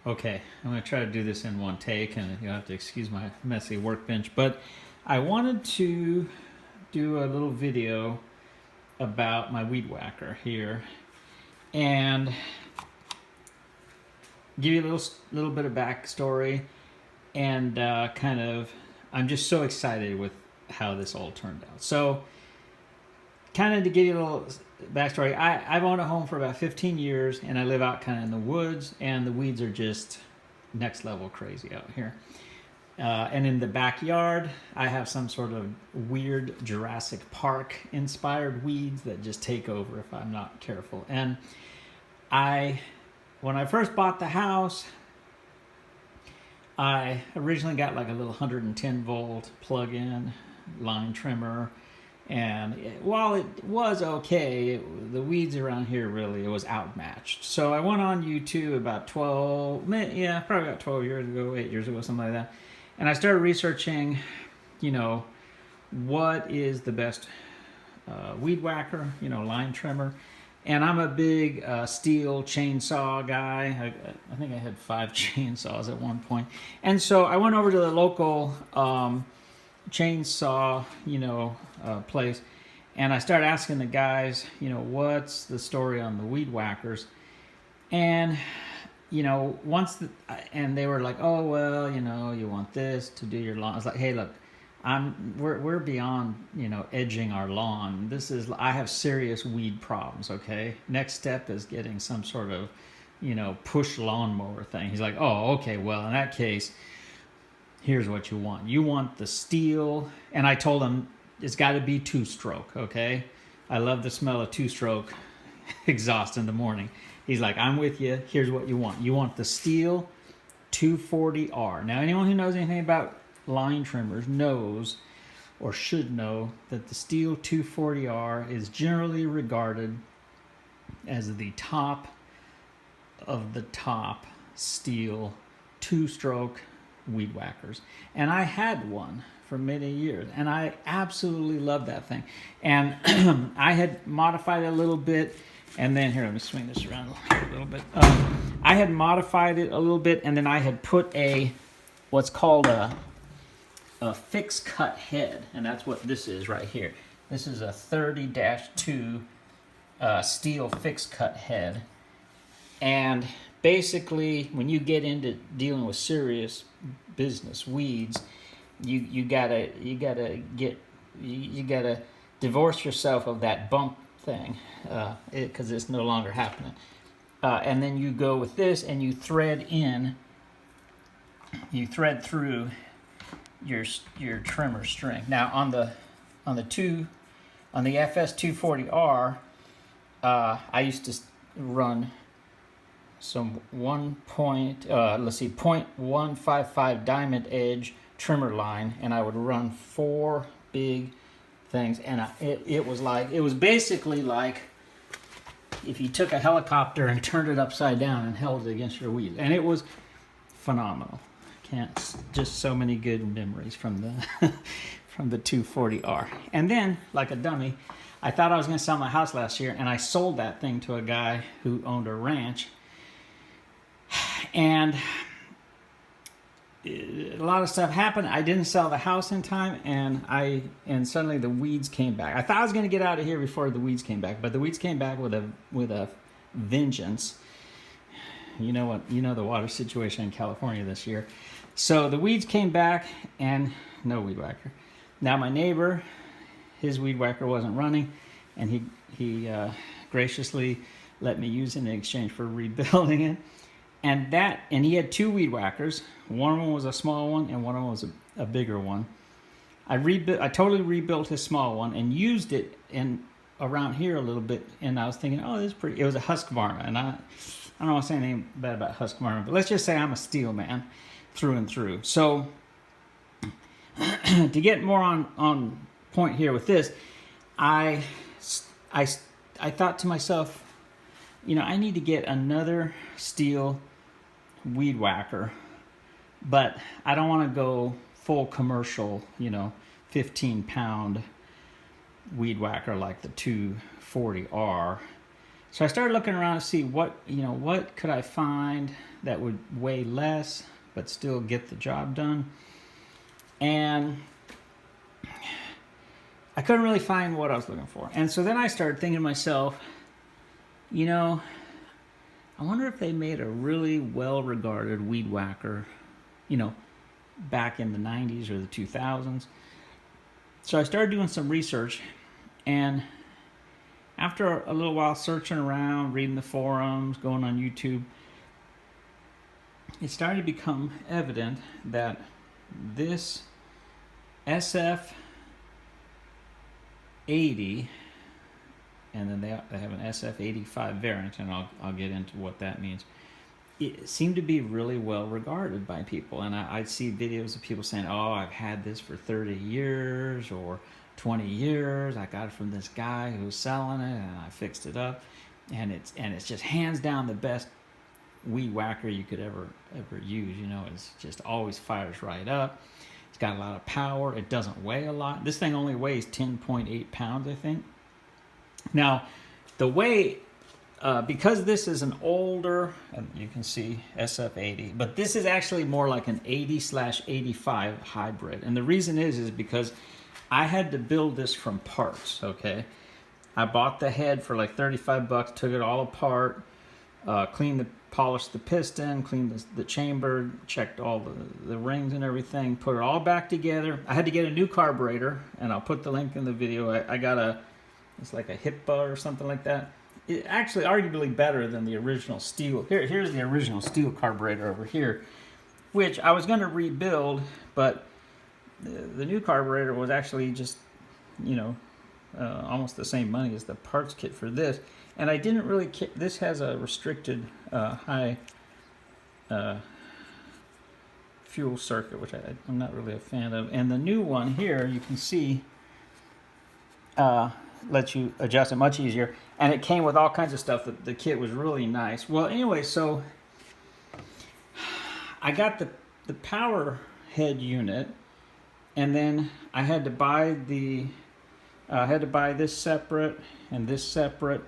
Okay, I'm going to try to do this in one take, and you'll have to excuse my messy workbench. But I wanted to do a little video about my weed whacker here and give you a little bit of backstory and I'm just so excited with how this all turned out. So, kind of to give you a little backstory, I've owned a home for about 15 years, and I live out kind of in the woods, and the weeds are just next level crazy out here. And in the backyard, I have some sort of weird Jurassic Park inspired weeds that just take over if I'm not careful. And when I first bought the house, I originally got like a little 110 volt plug-in line trimmer. And while it was okay, the weeds around here really, it was outmatched. So I went on YouTube about 12 years ago, 8 years ago, something like that. And I started researching, what is the best weed whacker, line trimmer. And I'm a big Stihl chainsaw guy. I think I had 5 chainsaws at one point. And so I went over to the local chainsaw, place, and I started asking the guys, what's the story on the weed whackers? And, and they were like, oh, well, you want this to do your lawn. I was like, hey, look, we're beyond, edging our lawn. I have serious weed problems, okay? Next step is getting some sort of, push lawnmower thing. He's like, oh, okay, well, in that case, here's what you want. You want the Stihl, and I told him it's got to be 2-stroke, okay? I love the smell of 2-stroke exhaust in the morning. He's like, I'm with you. Here's what you want. You want the Stihl 240R. Now, anyone who knows anything about line trimmers knows or should know that the Stihl 240R is generally regarded as the top of the top Stihl 2-stroke weed whackers. And I had one for many years, and I absolutely loved that thing. And I had modified it a little bit, and then here, let me swing this around a little bit. I had modified it a little bit, and then I had put what's called a FixCut head, and that's what this is right here. This is a 30-2 Stihl FixCut head. And basically, when you get into dealing with serious business weeds, you gotta divorce yourself of that bump thing, because it's no longer happening. And then you go with this, and you thread through your trimmer string. Now on the FS240R, I used to run some 0.155 diamond edge trimmer line, and I would run 4 big things, and it was basically like if you took a helicopter and turned it upside down and held it against your wheel, and it was phenomenal. Just so many good memories from the from the 240R. And then, like a dummy, I thought I was going to sell my house last year, and I sold that thing to a guy who owned a ranch. And a lot of stuff happened. I didn't sell the house in time, and suddenly the weeds came back. I thought I was going to get out of here before the weeds came back, but the weeds came back with a vengeance. You know the water situation in California this year. So the weeds came back, and no weed whacker. Now my neighbor, his weed whacker wasn't running, and he graciously let me use it in exchange for rebuilding it. And he had 2 weed whackers. One of them was a small one, and one of them was a bigger one. I totally rebuilt his small one and used it around here a little bit. And I was thinking, oh, this is pretty. It was a Husqvarna, and I don't want to say anything bad about Husqvarna, but let's just say I'm a Stihl man through and through. So to get more on point here with this, I thought to myself, I need to get another Stihl weed whacker, but I don't want to go full commercial, 15-pound weed whacker like the 240R. So I started looking around to see what could I find that would weigh less but still get the job done. And I couldn't really find what I was looking for. And so then I started thinking to myself, I wonder if they made a really well-regarded weed whacker, back in the 90s or the 2000s. So I started doing some research, and after a little while searching around, reading the forums, going on YouTube, it started to become evident that this SF80, and then they have an SF85 variant, and I'll get into what that means. It seemed to be really well regarded by people, and I'd see videos of people saying, "Oh, I've had this for 30 years or 20 years. I got it from this guy who was selling it, and I fixed it up, and it's just hands down the best weed whacker you could ever use. It's just always fires right up. It's got a lot of power. It doesn't weigh a lot. This thing only weighs 10.8 pounds, I think. Now, the weight." Because this is an older, and you can see SF80, but this is actually more like an 80/85 hybrid. And the reason is because I had to build this from parts, okay? I bought the head for like 35 bucks, took it all apart, polished the piston, cleaned the chamber, checked all the rings and everything, put it all back together. I had to get a new carburetor, and I'll put the link in the video. I got it's like a Hipa or something like that. It actually arguably better than the original Stihl. Here's the original Stihl carburetor over here, which I was going to rebuild, but the new carburetor was actually just, almost the same money as the parts kit for this. And I didn't really this has a restricted high fuel circuit, which I'm not really a fan of. And the new one here, you can see, lets you adjust it much easier, and it came with all kinds of stuff. The kit was really nice. Well, anyway, so I got the power head unit, and then I had to buy this separate and this separate.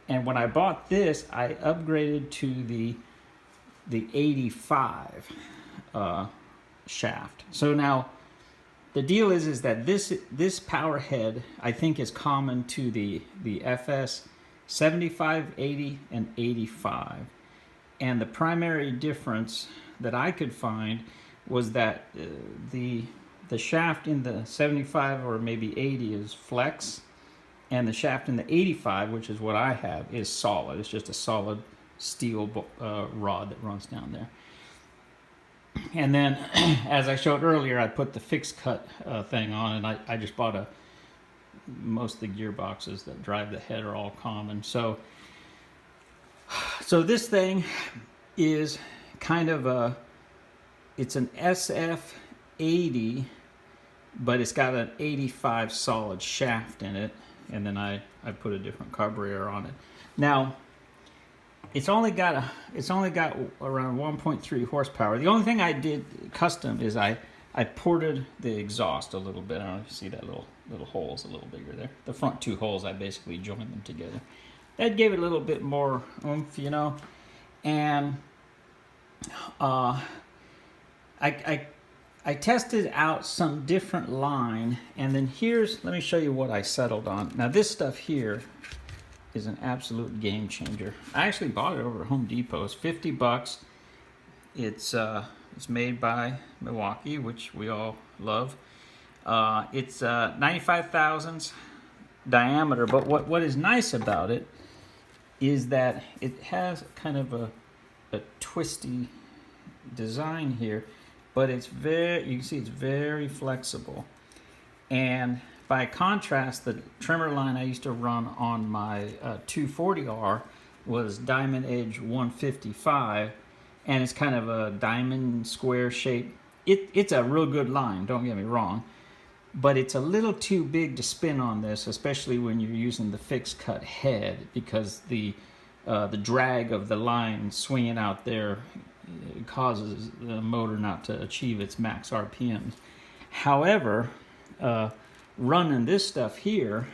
And when I bought this, I upgraded to the 85 shaft. So now the deal is that this power head, I think, is common to the FS75, 80, and 85. And the primary difference that I could find was that the shaft in the 75 or maybe 80 is flex, and the shaft in the 85, which is what I have, is solid. It's just a solid steel rod that runs down there. And then, as I showed earlier, I put the FixCut thing on, and I just bought most of the gearboxes that drive the head are all common. So this thing is kind of it's an SF80, but it's got an 85 solid shaft in it, and then I put a different carburetor on it. Now, it's only got around 1.3 horsepower. The only thing I did custom is I ported the exhaust a little bit. I don't know if you see that little hole's a little bigger there. The front two holes, I basically joined them together. That gave it a little bit more oomph, And I tested out some different line, and then let me show you what I settled on. Now this stuff here is an absolute game changer. I actually bought it over at Home Depot. It's 50 bucks. It's made by Milwaukee, which we all love. It's 95 thousandths diameter, but what is nice about it is that it has kind of a twisty design here, but you can see it's very flexible. And by contrast, the trimmer line I used to run on my 240R was Diamond Edge 155, and it's kind of a diamond square shape. It's a real good line, don't get me wrong, but it's a little too big to spin on this, especially when you're using the FixCut head, because the drag of the line swinging out there causes the motor not to achieve its max RPMs. However, running this stuff here,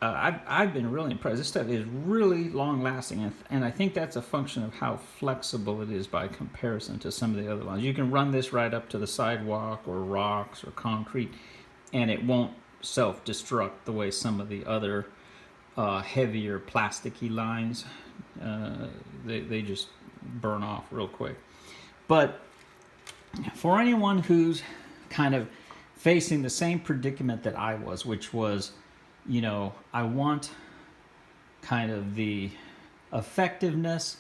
I've been really impressed. This stuff is really long lasting, and I think that's a function of how flexible it is by comparison to some of the other ones. You can run this right up to the sidewalk or rocks or concrete, and it won't self-destruct the way some of the other heavier plasticky lines, they just burn off real quick. But for anyone who's kind of facing the same predicament that I was, which was, you know, I want kind of the effectiveness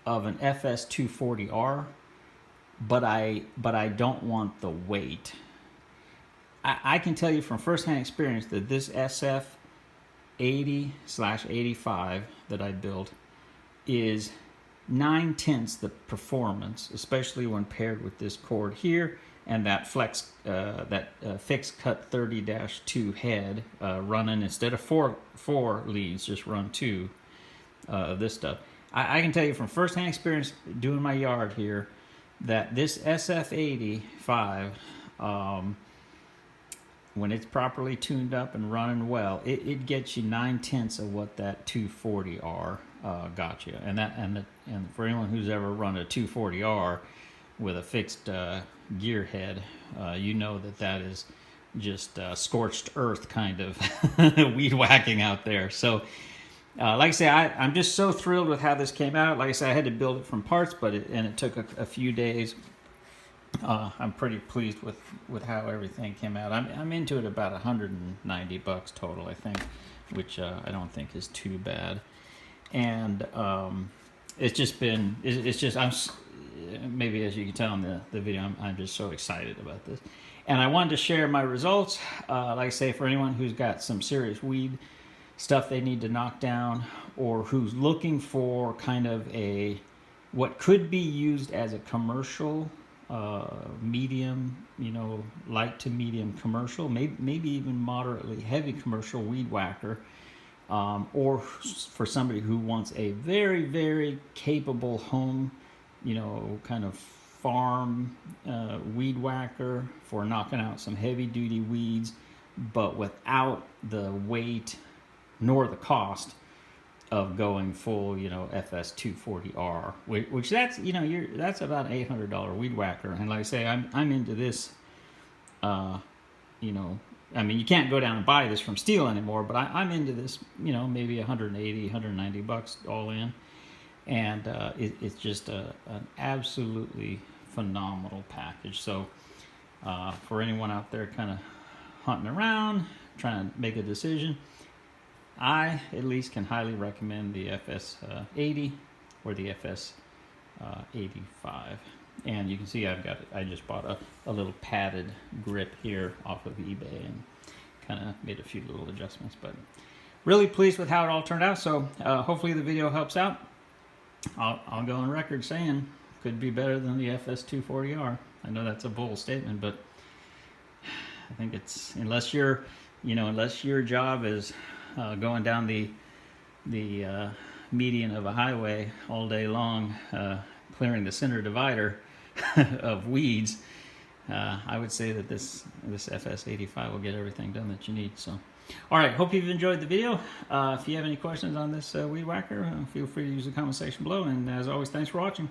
of an FS240R, but I don't want the weight. I can tell you from firsthand experience that this SF80/85 that I built is 9/10 the performance, especially when paired with this cord here and that FixCut 30-2 head running instead of four leads, just run 2 of this stuff. I can tell you from firsthand experience doing my yard here that this SF85, when it's properly tuned up and running well, it gets you 9/10 of what that 240R got you. And for anyone who's ever run a 240R with a fixed gear head, you know that is just scorched earth kind of weed whacking out there. So like I say, I'm just so thrilled with how this came out. Like I said, I had to build it from parts, but it took a few days. I'm pretty pleased with how everything came out. I'm into it about $190 total, I think, which I don't think is too bad. And it's just maybe as you can tell in the video, I'm just so excited about this. And I wanted to share my results. Like I say, for anyone who's got some serious weed stuff they need to knock down, or who's looking for kind of what could be used as a commercial medium, you know, light to medium commercial, maybe even moderately heavy commercial weed whacker, or for somebody who wants a very, very capable home, you know, kind of farm weed whacker for knocking out some heavy duty weeds, but without the weight nor the cost of going full, you know, FS240R, which that's, you know, that's about an $800 weed whacker. And like I say, I'm into this, you know, I mean, you can't go down and buy this from Stihl anymore, but I'm into this, you know, maybe $180, $190 all in. And it's just an absolutely phenomenal package. So for anyone out there kind of hunting around, trying to make a decision, I at least can highly recommend the FS80 or the FS85. And you can see I just bought a little padded grip here off of eBay and kind of made a few little adjustments. But really pleased with how it all turned out. So hopefully the video helps out. I'll go on record saying could be better than the FS240R. I know that's a bold statement, but I think it's, unless your job is going down the median of a highway all day long, clearing the center divider of weeds, I would say that this FS85 will get everything done that you need. So, all right, hope you've enjoyed the video. If you have any questions on this weed whacker, feel free to use the comment section below. And as always, thanks for watching.